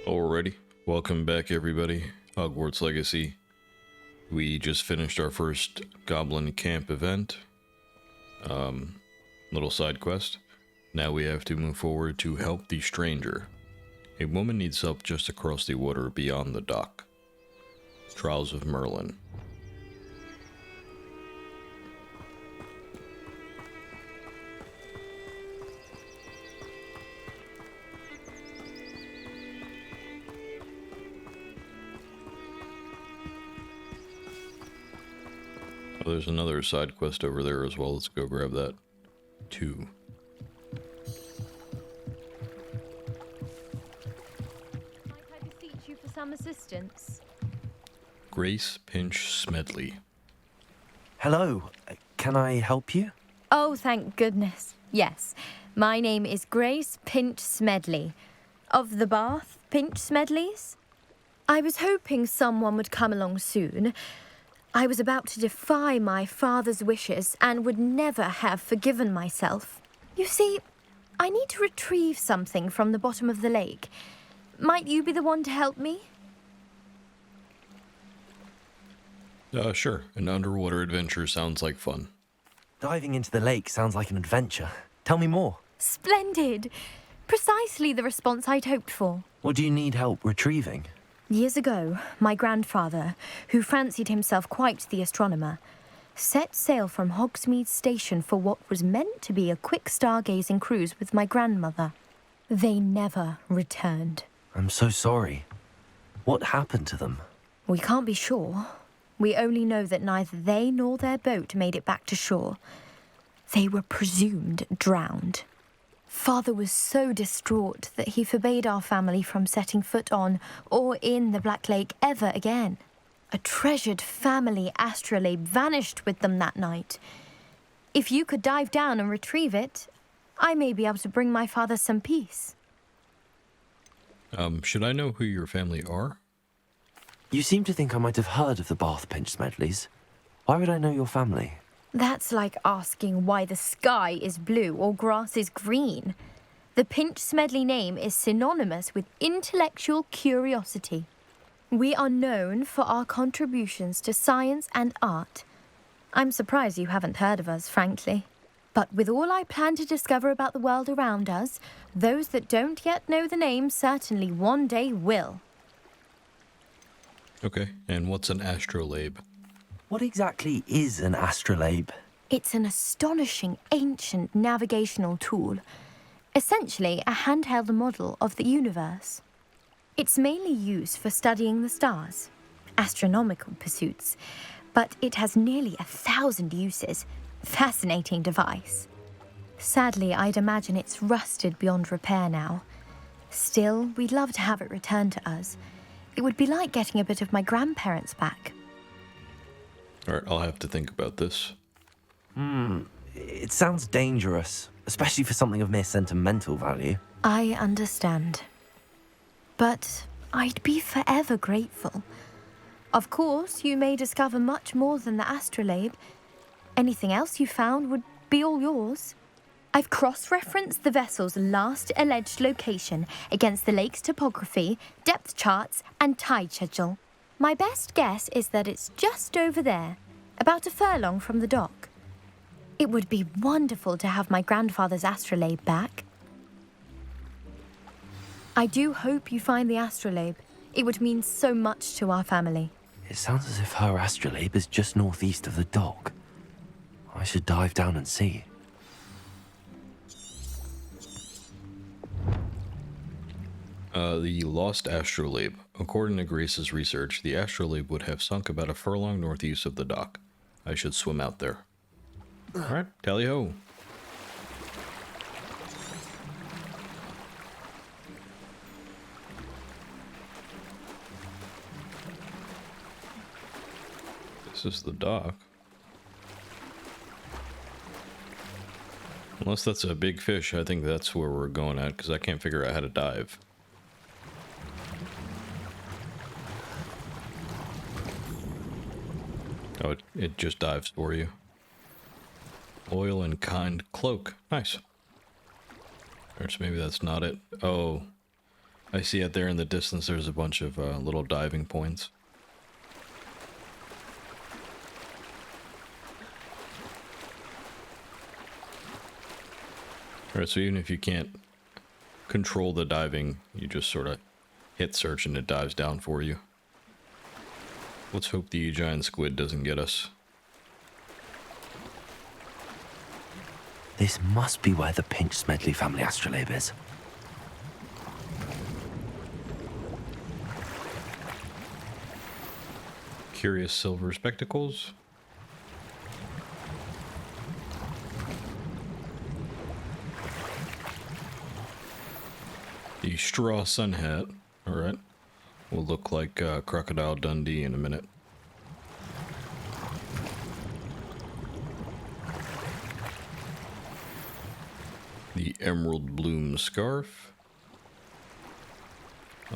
Alrighty, welcome back everybody. Hogwarts Legacy. We just finished our first Goblin Camp event. Little side quest. Now we have to move forward to help the stranger. A woman needs help just across the water beyond the dock. Trials of Merlin. Oh, there's another side quest over there as well. Let's go grab that too. Might I beseech you for some assistance? Grace Pinch Smedley. Hello, can I help you? Oh, thank goodness. Yes, my name is Grace Pinch Smedley. Of the Bath Pinch Smedleys? I was hoping someone would come along soon. I was about to defy my father's wishes and would never have forgiven myself. You see, I need to retrieve something from the bottom of the lake. Might you be the one to help me? Sure. An underwater adventure sounds like fun. Diving into the lake sounds like an adventure. Tell me more. Splendid! Precisely the response I'd hoped for. What do you need help retrieving? Years ago, my grandfather, who fancied himself quite the astronomer, set sail from Hogsmeade Station for what was meant to be a quick stargazing cruise with my grandmother. They never returned. I'm so sorry. What happened to them? We can't be sure. We only know that neither they nor their boat made it back to shore. They were presumed drowned. Father was so distraught that he forbade our family from setting foot on or in the Black Lake ever again. A treasured family astrolabe vanished with them that night. If you could dive down and retrieve it, I may be able to bring my father some peace. Should I know who your family are? You seem to think I might have heard of the Bath Pinch Smedleys. Why would I know your family? That's like asking why the sky is blue or grass is green. The Pinch Smedley name is synonymous with intellectual curiosity. We are known for our contributions to science and art. I'm surprised you haven't heard of us, frankly. But with all I plan to discover about the world around us, those that don't yet know the name certainly one day will. Okay, and what's an astrolabe? What exactly is an astrolabe? It's an astonishing ancient navigational tool, essentially a handheld model of the universe. It's mainly used for studying the stars, astronomical pursuits, but it has nearly 1,000 uses. Fascinating device. Sadly, I'd imagine it's rusted beyond repair now. Still, we'd love to have it returned to us. It would be like getting a bit of my grandparents back. Alright, I'll have to think about this. It sounds dangerous, especially for something of mere sentimental value. I understand. But I'd be forever grateful. Of course, you may discover much more than the astrolabe. Anything else you found would be all yours. I've cross-referenced the vessel's last alleged location against the lake's topography, depth charts, and tide schedule. My best guess is that it's just over there, about a furlong from the dock. It would be wonderful to have my grandfather's astrolabe back. I do hope you find the astrolabe. It would mean so much to our family. It sounds as if her astrolabe is just northeast of the dock. I should dive down and see. The lost astrolabe. According to Grace's research, the astrolabe would have sunk about a furlong northeast of the dock. I should swim out there. Alright, tally-ho. This is the dock. Unless that's a big fish, I think that's where we're going at, because I can't figure out how to dive. Oh, it just dives for you. Oil and kind cloak. Nice. Or so maybe that's not it. Oh. I see out there in the distance there's a bunch of little diving points. Alright, so even if you can't control the diving, you just sort of hit search and it dives down for you. Let's hope the giant squid doesn't get us. This must be where the Pinch Smedley family astrolabe is. Curious silver spectacles. The straw sun hat, alright, will look like Crocodile Dundee in a minute. The emerald bloom scarf. Oh.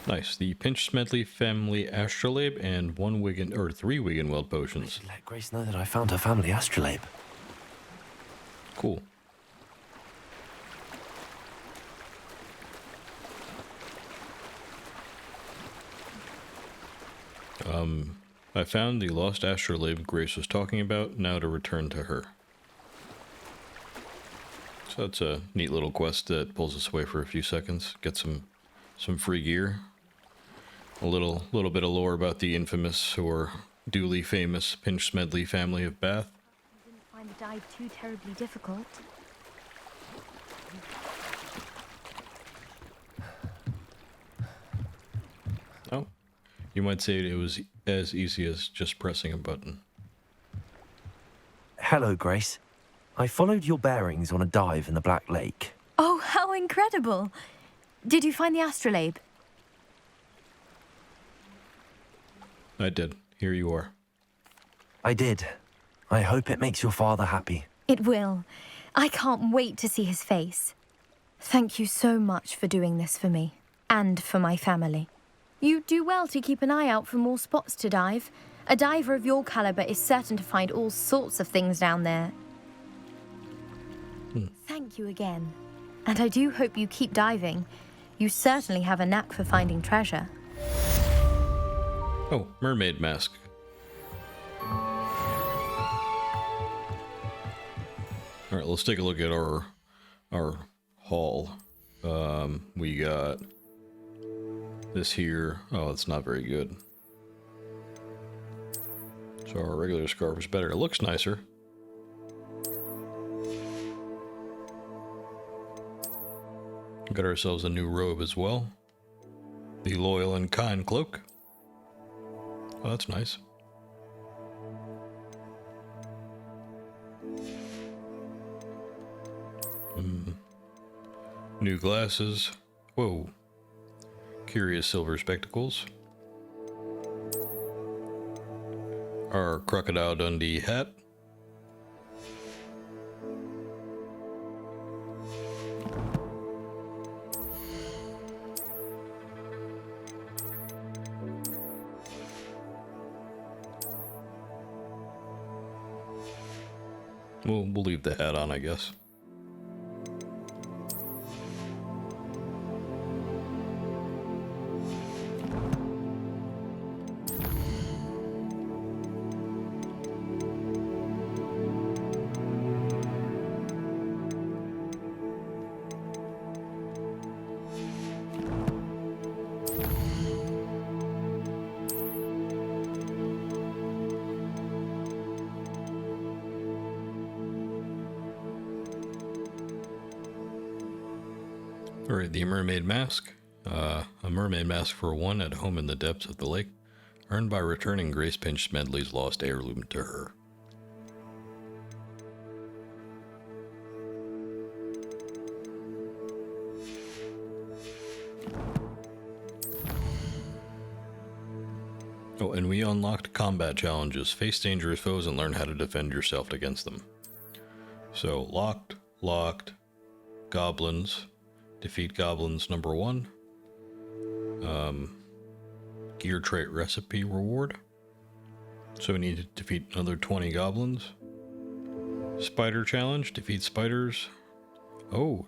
Nice. The Pinch Smedley family astrolabe and 3 Wiggenweld potions. Let Grace know that I found her family astrolabe. Cool. I found the lost astrolabe Grace was talking about, now to return to her. So that's a neat little quest that pulls us away for a few seconds. Get some free gear. A little bit of lore about the infamous or duly famous Pinch Smedley family of Bath. I didn't find the dive too terribly difficult. Oh, you might say it was as easy as just pressing a button. Hello, Grace. I followed your bearings on a dive in the Black Lake. Oh, how incredible! Did you find the astrolabe? I did. Here you are. I did. I hope it makes your father happy. It will. I can't wait to see his face. Thank you so much for doing this for me, and for my family. You do well to keep an eye out for more spots to dive. A diver of your caliber is certain to find all sorts of things down there. Thank you again. And I do hope you keep diving. You certainly have a knack for finding treasure. Oh, mermaid mask. Alright, let's take a look at our haul. We got this here. Oh, it's not very good. So our regular scarf is better. It looks nicer. Got ourselves a new robe as well. The loyal and kind cloak. Oh, that's nice. New glasses. Whoa. Curious silver spectacles. Our Crocodile Dundee hat. We'll leave the hat on, I guess. Alright, the mermaid mask. A mermaid mask for one at home in the depths of the lake, earned by returning Grace Pinch Smedley's lost heirloom to her. Oh, and we unlocked combat challenges. Face dangerous foes and learn how to defend yourself against them. So, locked, goblins. Defeat goblins number 1. Gear trait recipe reward. So we need to defeat another 20 goblins. Spider challenge, defeat spiders. Oh,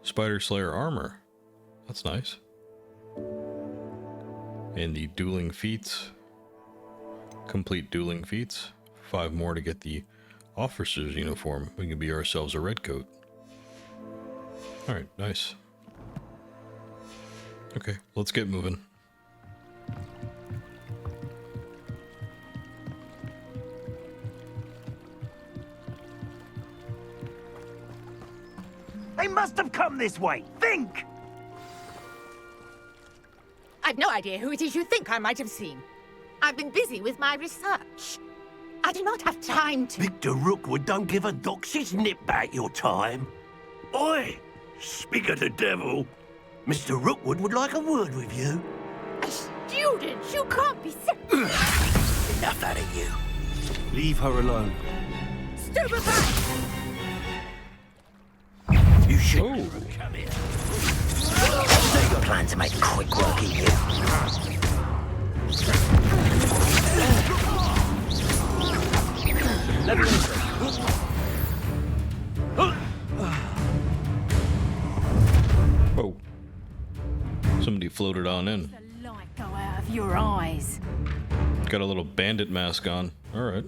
Spider Slayer armor. That's nice. And the dueling feats. Complete dueling feats. 5 more to get the officer's uniform. We can be ourselves a red coat. Alright, nice. Okay, let's get moving. They must have come this way. Think! I've no idea who it is you think I might have seen. I've been busy with my research. I do not have time to... Victor Rookwood don't give a doxy's nip back your time. Oi! Speak of the devil. Mr. Rookwood would like a word with you. A student? You can't be sick. Enough out of you. Leave her alone. Stupefy! You shouldn't come here. So you plan to make quick work of you. Whoa. Somebody floated on in. The light go out of your eyes. Got a little bandit mask on. Alright.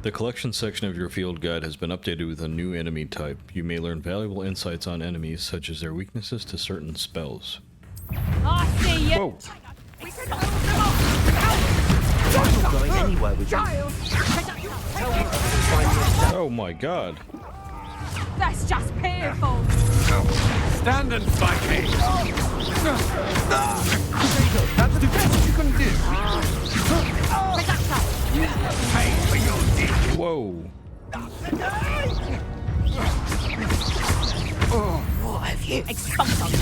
The collection section of your field guide has been updated with a new enemy type. You may learn valuable insights on enemies, such as their weaknesses to certain spells. I see you. Whoa. I'm not going anywhere with you. Oh my god. That's just painful. Stand and fight me. That's the best you can do. Pay for your deed. Whoa. What have you exposed?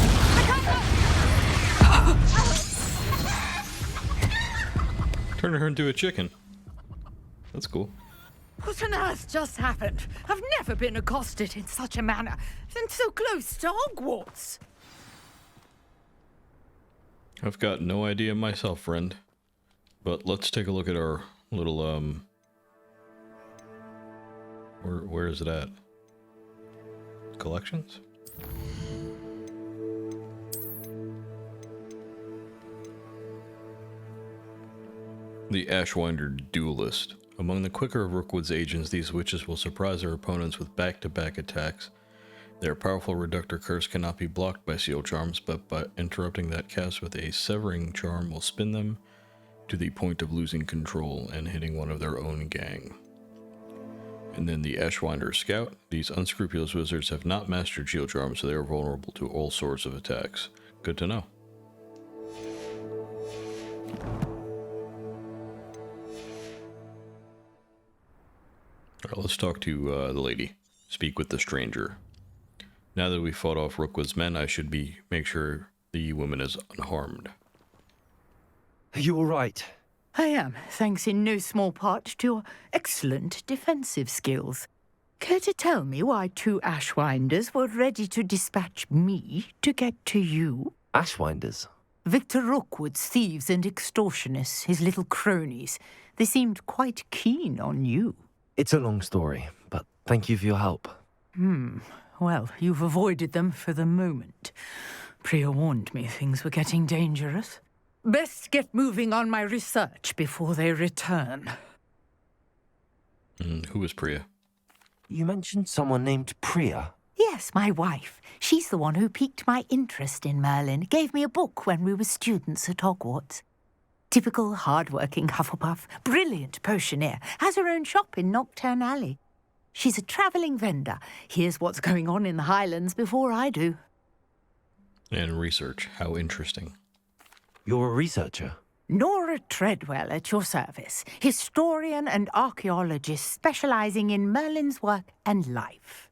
Turn her into a chicken. That's cool. What on earth just happened? I've never been accosted in such a manner, and so close to Hogwarts. I've got no idea myself, friend. But let's take a look at our little, where is it at? Collections? The Ashwinder Duelist. Among the quicker of Rookwood's agents, these witches will surprise their opponents with back-to-back attacks. Their powerful Reductor Curse cannot be blocked by Seal Charms, but by interrupting that cast with a Severing Charm will spin them to the point of losing control and hitting one of their own gang. And then the Ashwinder Scout. These unscrupulous wizards have not mastered Shield Charms, so they are vulnerable to all sorts of attacks. Good to know. Alright, let's talk to the lady. Speak with the stranger. Now that we've fought off Rookwood's men, I should make sure the woman is unharmed. Are you all right? I am, thanks in no small part to your excellent defensive skills. Care to tell me why 2 Ashwinders were ready to dispatch me to get to you? Ashwinders? Victor Rookwood's thieves and extortionists, his little cronies. They seemed quite keen on you. It's a long story, but thank you for your help. Well, you've avoided them for the moment. Priya warned me things were getting dangerous. Best get moving on my research before they return. Who is Priya? You mentioned someone named Priya. Yes, my wife. She's the one who piqued my interest in Merlin. Gave me a book when we were students at Hogwarts. Typical hard-working Hufflepuff, brilliant potioneer, has her own shop in Knockturn Alley. She's a travelling vendor. Hears what's going on in the Highlands before I do. And research. How interesting. You're a researcher? Nora Treadwell at your service, historian and archaeologist specialising in Merlin's work and life.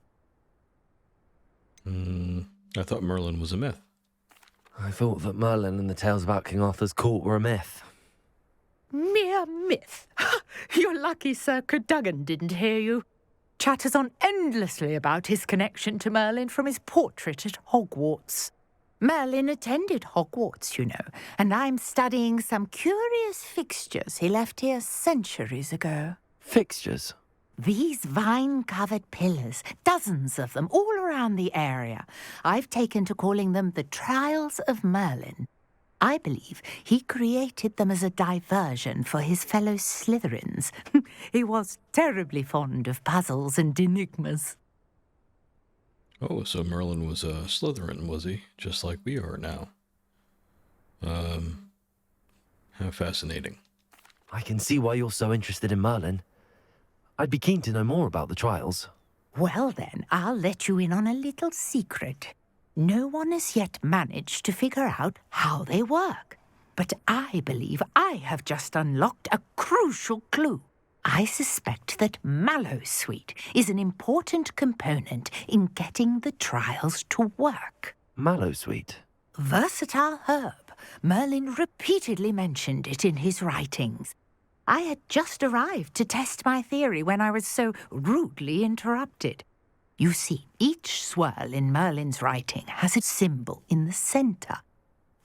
I thought Merlin was a myth. I thought that Merlin and the tales about King Arthur's court were a myth. Mere myth. You're lucky Sir Cadogan didn't hear you. Chatters on endlessly about his connection to Merlin from his portrait at Hogwarts. Merlin attended Hogwarts, you know, and I'm studying some curious fixtures he left here centuries ago. Fixtures? These vine-covered pillars, dozens of them, all around the area. I've taken to calling them the Trials of Merlin. I believe he created them as a diversion for his fellow Slytherins. He was terribly fond of puzzles and enigmas. Oh, so Merlin was a Slytherin, was he? Just like we are now. How fascinating. I can see why you're so interested in Merlin. I'd be keen to know more about the trials. Well then, I'll let you in on a little secret. No one has yet managed to figure out how they work. But I believe I have just unlocked a crucial clue. I suspect that Mallowsweet is an important component in getting the trials to work. Mallowsweet? Versatile herb. Merlin repeatedly mentioned it in his writings. I had just arrived to test my theory when I was so rudely interrupted. You see, each swirl in Merlin's writing has a symbol in the center.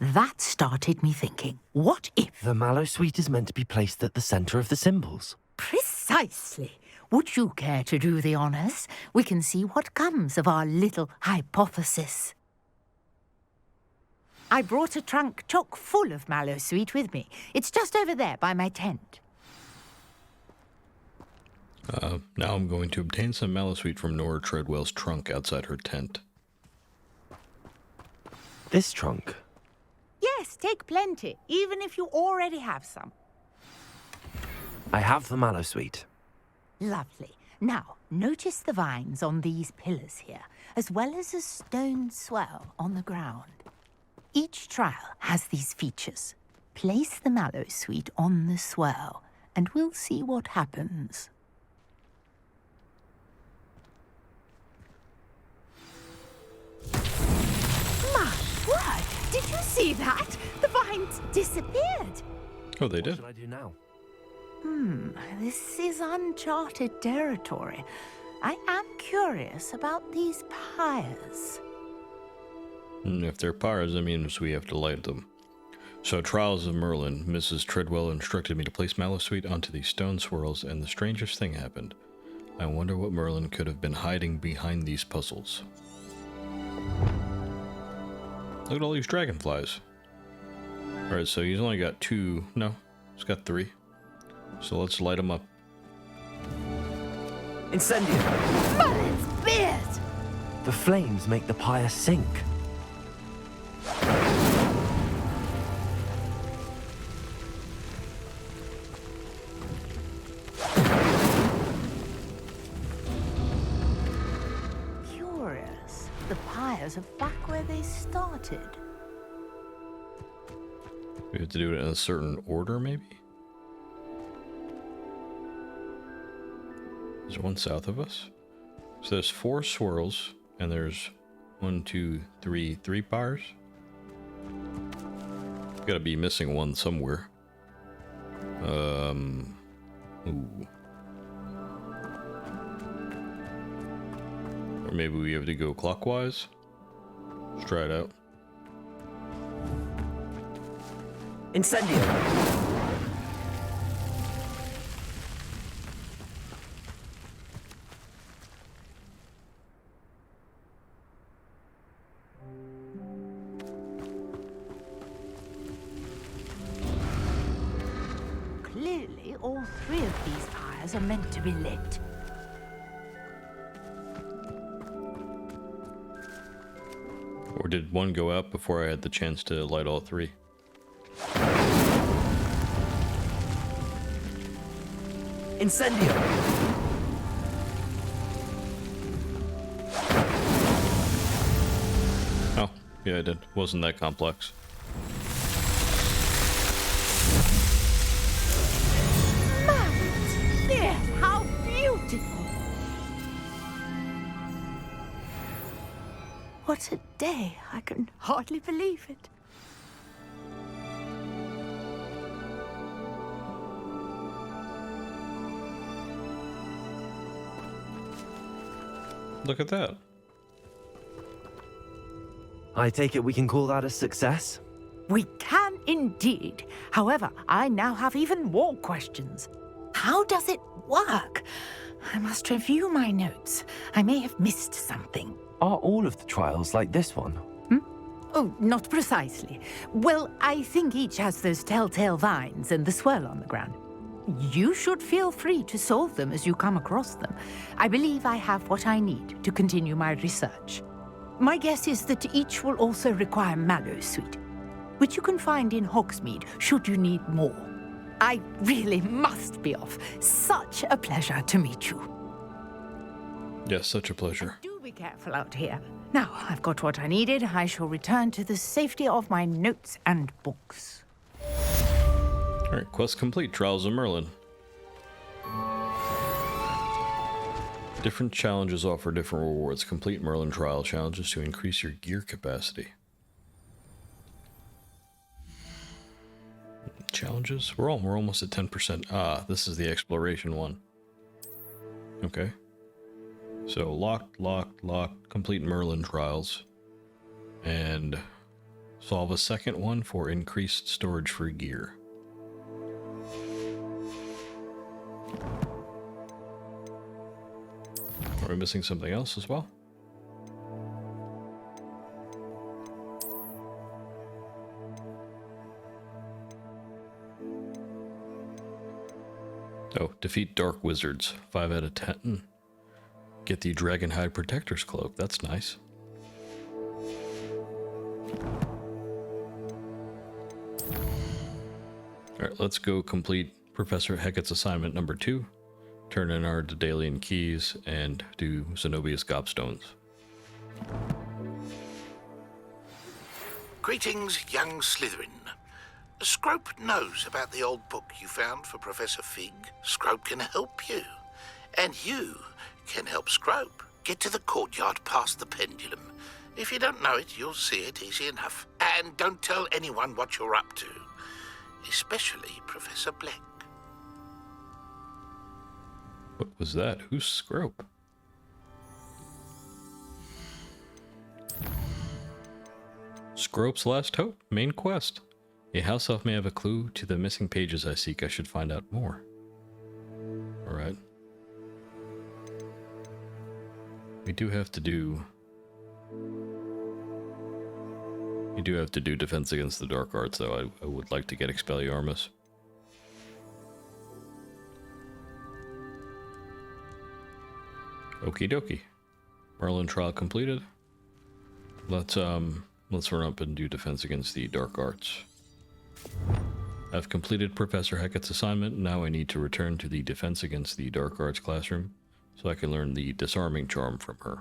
That started me thinking, what if... The Mallowsweet is meant to be placed at the center of the symbols. Precisely. Would you care to do the honors? We can see what comes of our little hypothesis. I brought a trunk chock full of Mallowsweet with me. It's just over there by my tent. Now I'm going to obtain some Mallowsweet from Nora Treadwell's trunk outside her tent. This trunk? Yes, take plenty, even if you already have some. I have the Mallowsweet. Lovely. Now, notice the vines on these pillars here, as well as a stone swell on the ground. Each trial has these features. Place the Mallowsweet on the swell, and we'll see what happens. My word! Did you see that? The vines disappeared. Oh, they What did? should I do now? This is uncharted territory. I am curious about these pyres. If they're pyres, that means we have to light them. So, Trials of Merlin, Mrs. Treadwell instructed me to place Mallowsweet onto these stone swirls, and the strangest thing happened. I wonder what Merlin could have been hiding behind these puzzles. Look at all these dragonflies. Alright, so he's only got 2. No, he's got 3. So let's light them up. Incendio! Merlin's beard! The flames make the pyre sink. Curious. The pyres are back where they started. We have to do it in a certain order, maybe? Is there one south of us? So there's 4 swirls, and there's 1, 2, 3 pyres. Gotta be missing one somewhere. Ooh. Or maybe we have to go clockwise. Let's try it out. Incendio! Clearly, all 3 of these pyres are meant to be lit. Or did one go out before I had the chance to light all 3? Incendio! Oh, yeah, I did. Wasn't that complex. Merlin's beard! How beautiful! What a day! I can hardly believe it. Look at that. I take it we can call that a success? We can indeed. However, I now have even more questions. How does it work? I must review my notes. I may have missed something. Are all of the trials like this one? Oh, not precisely. Well, I think each has those telltale vines and the swirl on the ground. You should feel free to solve them as you come across them. I believe I have what I need to continue my research. My guess is that each will also require mallow sweet, which you can find in Hogsmeade should you need more. I really must be off. Such a pleasure to meet you. Yes, such a pleasure. Do be careful out here. Now, I've got what I needed. I shall return to the safety of my notes and books. Alright, quest complete. Trials of Merlin. Different challenges offer different rewards. Complete Merlin trial challenges to increase your gear capacity. Challenges? We're almost at 10%. Ah, this is the exploration one. Okay. So locked, complete Merlin trials. And solve a second one for increased storage for gear. Are we missing something else as well? Oh, defeat dark wizards. 5 out of 10. Get the Dragonhide Protector's Cloak. That's nice. Alright, let's go complete Professor Hecat's assignment number 2. Turn in our Daedalian keys and do Zenobia's gobstones. Greetings, young Slytherin. Scrope knows about the old book you found for Professor Fig. Scrope can help you. And you can help Scrope get to the courtyard past the pendulum. If you don't know it, you'll see it easy enough. And don't tell anyone what you're up to. Especially Professor Black. What was that? Who's Scrope? Scrope's Last Hope, main quest. A house elf may have a clue to the missing pages I seek. I should find out more. Alright. We do have to do defense against the dark arts, though. I would like to get Expelliarmus. Okie dokie. Merlin trial completed. Let's run up and do defense against the dark arts. I've completed Professor Hecat's assignment. Now I need to return to the defense against the dark arts classroom so I can learn the disarming charm from her.